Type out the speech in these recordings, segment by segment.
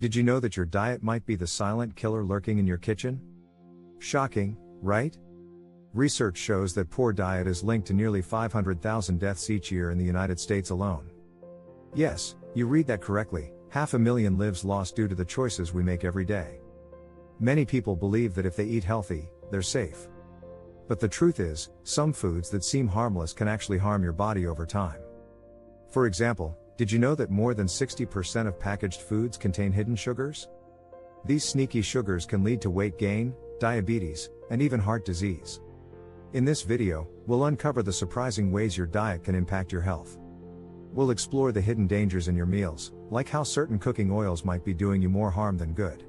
Did you know that your diet might be the silent killer lurking in your kitchen? Shocking, right? Research shows that poor diet is linked to nearly 500,000 deaths each year in the United States alone. Yes, you read that correctly, 500,000 lives lost due to the choices we make every day. Many people believe that if they eat healthy, they're safe. But the truth is, some foods that seem harmless can actually harm your body over time. For example, did you know that more than 60% of packaged foods contain hidden sugars? These sneaky sugars can lead to weight gain, diabetes, and even heart disease. In this video, we'll uncover the surprising ways your diet can impact your health. We'll explore the hidden dangers in your meals, like how certain cooking oils might be doing you more harm than good.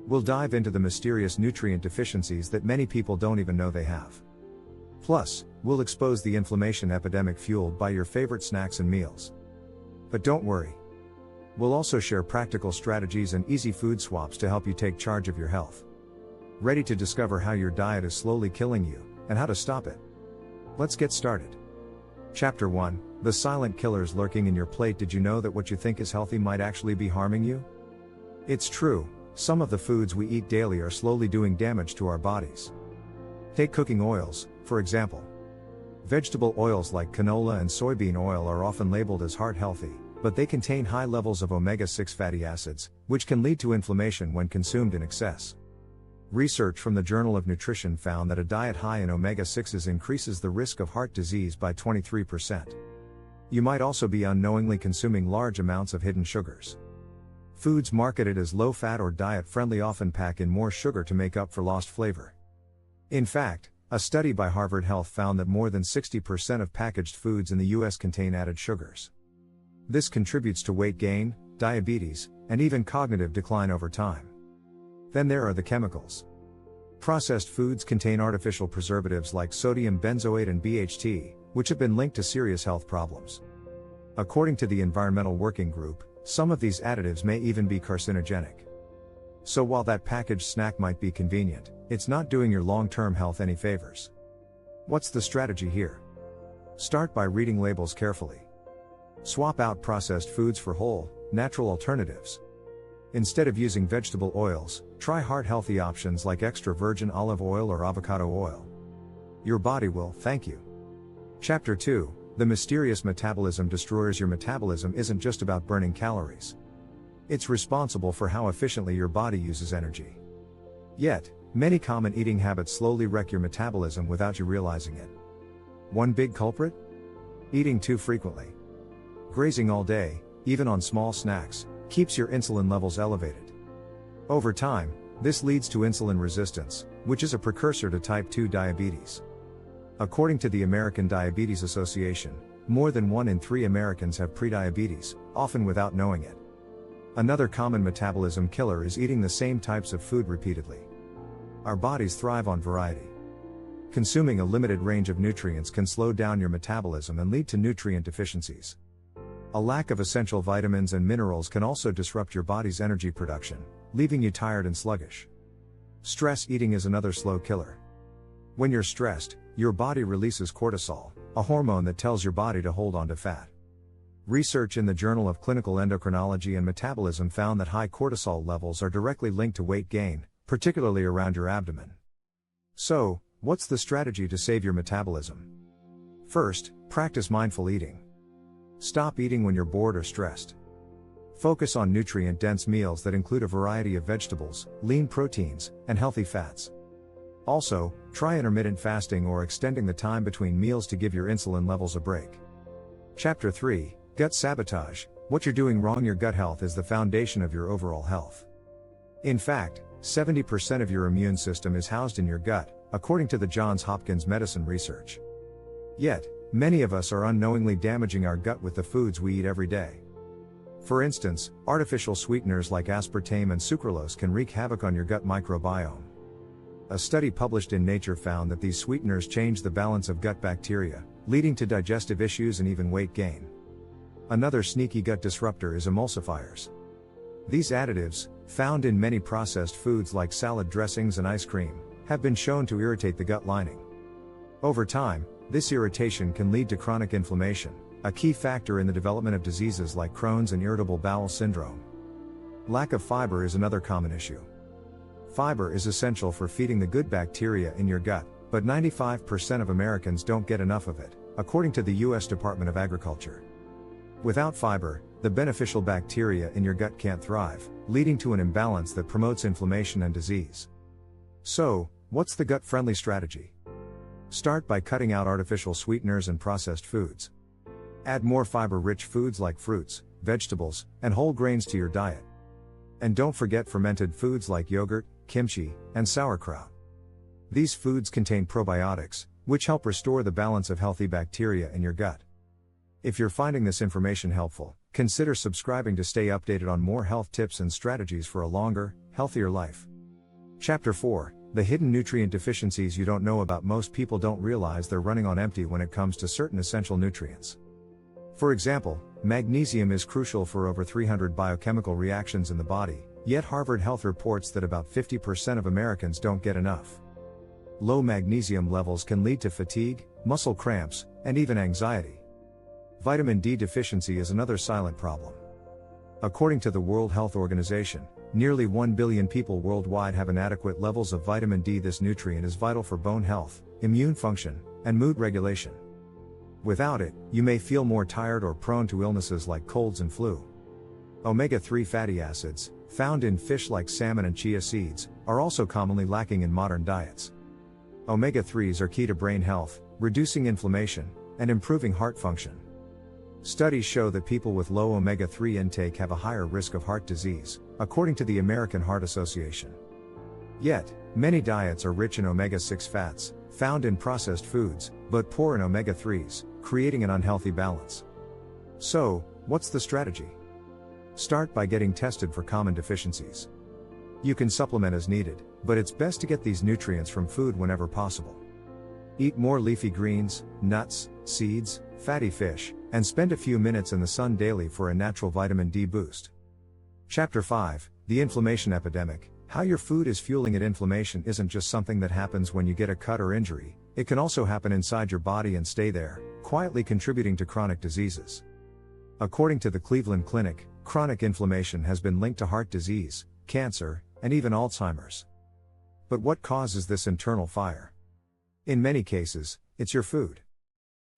We'll dive into the mysterious nutrient deficiencies that many people don't even know they have. Plus, we'll expose the inflammation epidemic fueled by your favorite snacks and meals. But don't worry. We'll also share practical strategies and easy food swaps to help you take charge of your health. Ready to discover how your diet is slowly killing you, and how to stop it? Let's get started. Chapter 1, The Silent Killers Lurking in Your Plate. Did you know that what you think is healthy might actually be harming you? It's true. Some of the foods we eat daily are slowly doing damage to our bodies. Take cooking oils, for example. Vegetable oils like canola and soybean oil are often labeled as heart healthy, but they contain high levels of omega-6 fatty acids, which can lead to inflammation when consumed in excess. Research from the Journal of Nutrition found that a diet high in omega-6s increases the risk of heart disease by 23%. You might also be unknowingly consuming large amounts of hidden sugars. Foods marketed as low-fat or diet-friendly often pack in more sugar to make up for lost flavor. In fact, a study by Harvard Health found that more than 60% of packaged foods in the US contain added sugars. This contributes to weight gain, diabetes, and even cognitive decline over time. Then there are the chemicals. Processed foods contain artificial preservatives like sodium benzoate and BHT, which have been linked to serious health problems. According to the Environmental Working Group, some of these additives may even be carcinogenic. So while that packaged snack might be convenient, it's not doing your long-term health any favors. What's the strategy here? Start by reading labels carefully. Swap out processed foods for whole, natural alternatives. Instead of using vegetable oils, try heart-healthy options like extra virgin olive oil or avocado oil. Your body will thank you. Chapter 2, The Mysterious Metabolism Destroyers. Your metabolism isn't just about burning calories. It's responsible for how efficiently your body uses energy. Yet, many common eating habits slowly wreck your metabolism without you realizing it. One big culprit? Eating too frequently. Grazing all day, even on small snacks, keeps your insulin levels elevated. Over time, this leads to insulin resistance, which is a precursor to type 2 diabetes. According to the American Diabetes Association, more than 1 in 3 Americans have prediabetes, often without knowing it. Another common metabolism killer is eating the same types of food repeatedly. Our bodies thrive on variety. Consuming a limited range of nutrients can slow down your metabolism and lead to nutrient deficiencies. A lack of essential vitamins and minerals can also disrupt your body's energy production, leaving you tired and sluggish. Stress eating is another slow killer. When you're stressed, your body releases cortisol, a hormone that tells your body to hold on to fat. Research in the Journal of Clinical Endocrinology and Metabolism found that high cortisol levels are directly linked to weight gain, particularly around your abdomen. So, what's the strategy to save your metabolism? First, practice mindful eating. Stop eating when you're bored or stressed. Focus on nutrient-dense meals that include a variety of vegetables, lean proteins, and healthy fats. Also, try intermittent fasting or extending the time between meals to give your insulin levels a break. Chapter 3, Gut Sabotage. What you're doing wrong. Your gut health is the foundation of your overall health. In fact, 70% of your immune system is housed in your gut, according to the Johns Hopkins Medicine research. Yet, many of us are unknowingly damaging our gut with the foods we eat every day. For instance, artificial sweeteners like aspartame and sucralose can wreak havoc on your gut microbiome. A study published in Nature found that these sweeteners change the balance of gut bacteria, leading to digestive issues and even weight gain. Another sneaky gut disruptor is emulsifiers. These additives, found in many processed foods like salad dressings and ice cream, have been shown to irritate the gut lining. Over time, this irritation can lead to chronic inflammation, a key factor in the development of diseases like Crohn's and irritable bowel syndrome. Lack of fiber is another common issue. Fiber is essential for feeding the good bacteria in your gut, but 95% of Americans don't get enough of it, according to the U.S. Department of Agriculture. Without fiber, the beneficial bacteria in your gut can't thrive, leading to an imbalance that promotes inflammation and disease. So, what's the gut-friendly strategy? Start by cutting out artificial sweeteners and processed foods. Add more fiber-rich foods like fruits, vegetables, and whole grains to your diet. And don't forget fermented foods like yogurt, kimchi, and sauerkraut. These foods contain probiotics, which help restore the balance of healthy bacteria in your gut. If you're finding this information helpful, consider subscribing to stay updated on more health tips and strategies for a longer, healthier life. Chapter 4: The hidden nutrient deficiencies you don't know about. Most people don't realize they're running on empty when it comes to certain essential nutrients. For example, magnesium is crucial for over 300 biochemical reactions in the body, yet Harvard Health reports that about 50% of Americans don't get enough. Low magnesium levels can lead to fatigue, muscle cramps, and even anxiety. Vitamin D deficiency is another silent problem. According to the World Health Organization, nearly 1 billion people worldwide have inadequate levels of vitamin D. This nutrient is vital for bone health, immune function, and mood regulation. Without it, you may feel more tired or prone to illnesses like colds and flu. Omega-3 fatty acids, found in fish like salmon and chia seeds, are also commonly lacking in modern diets. Omega-3s are key to brain health, reducing inflammation, and improving heart function. Studies show that people with low omega-3 intake have a higher risk of heart disease, according to the American Heart Association. Yet, many diets are rich in omega-6 fats, found in processed foods, but poor in omega-3s, creating an unhealthy balance. So, what's the strategy? Start by getting tested for common deficiencies. You can supplement as needed, but it's best to get these nutrients from food whenever possible. Eat more leafy greens, nuts, seeds, fatty fish, and spend a few minutes in the sun daily for a natural vitamin D boost. Chapter 5: The Inflammation Epidemic. How your food is fueling it. Inflammation isn't just something that happens when you get a cut or injury, it can also happen inside your body and stay there, quietly contributing to chronic diseases. According to the Cleveland Clinic, chronic inflammation has been linked to heart disease, cancer, and even Alzheimer's. But what causes this internal fire? In many cases, it's your food.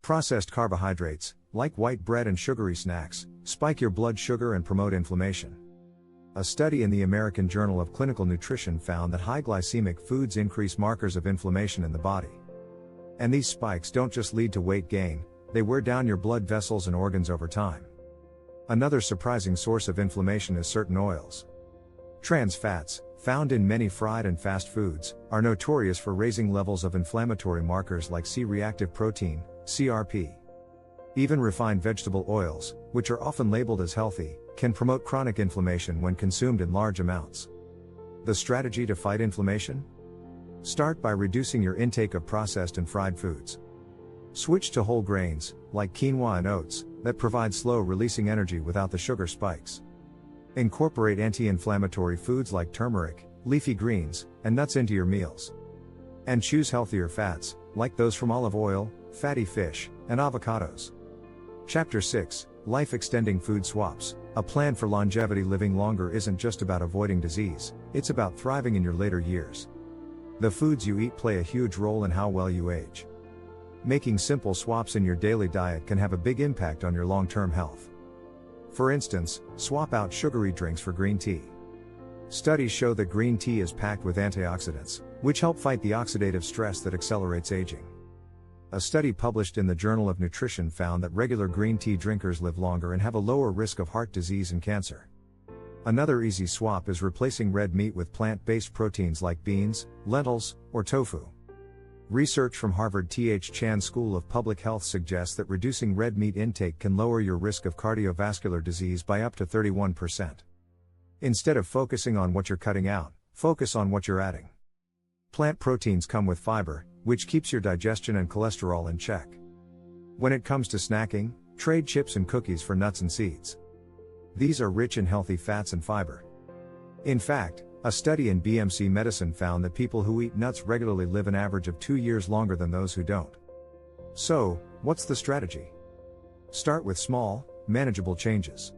Processed carbohydrates, like white bread and sugary snacks, spike your blood sugar and promote inflammation. A study in the American Journal of Clinical Nutrition found that high glycemic foods increase markers of inflammation in the body. And these spikes don't just lead to weight gain, they wear down your blood vessels and organs over time. Another surprising source of inflammation is certain oils. Trans fats, found in many fried and fast foods, are notorious for raising levels of inflammatory markers like C-reactive protein, CRP. Even refined vegetable oils, which are often labeled as healthy, can promote chronic inflammation when consumed in large amounts. The strategy to fight inflammation? Start by reducing your intake of processed and fried foods. Switch to whole grains, like quinoa and oats, that provide slow-releasing energy without the sugar spikes. Incorporate anti-inflammatory foods like turmeric, leafy greens, and nuts into your meals. And choose healthier fats, like those from olive oil, fatty fish, and avocados. Chapter 6: Life-Extending Food Swaps. A plan for longevity. Living longer isn't just about avoiding disease, it's about thriving in your later years. The foods you eat play a huge role in how well you age. Making simple swaps in your daily diet can have a big impact on your long-term health. For instance, swap out sugary drinks for green tea. Studies show that green tea is packed with antioxidants, which help fight the oxidative stress that accelerates aging. A study published in the Journal of Nutrition found that regular green tea drinkers live longer and have a lower risk of heart disease and cancer. Another easy swap is replacing red meat with plant-based proteins like beans, lentils, or tofu. Research from Harvard Th Chan School of Public Health suggests that reducing red meat intake can lower your risk of cardiovascular disease by up to 31%. Instead of focusing on what you're cutting out, focus on what you're adding. Plant proteins come with fiber, which keeps your digestion and cholesterol in check. When it comes to snacking, trade chips and cookies for nuts and seeds. These are rich in healthy fats and fiber. In fact, a study in BMC Medicine found that people who eat nuts regularly live an average of 2 years longer than those who don't. So, what's the strategy? Start with small, manageable changes.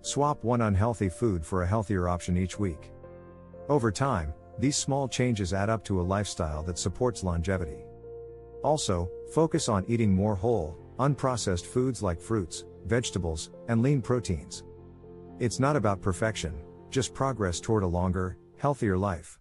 Swap one unhealthy food for a healthier option each week. Over time, these small changes add up to a lifestyle that supports longevity. Also, focus on eating more whole, unprocessed foods like fruits, vegetables, and lean proteins. It's not about perfection, just progress toward a longer, healthier life.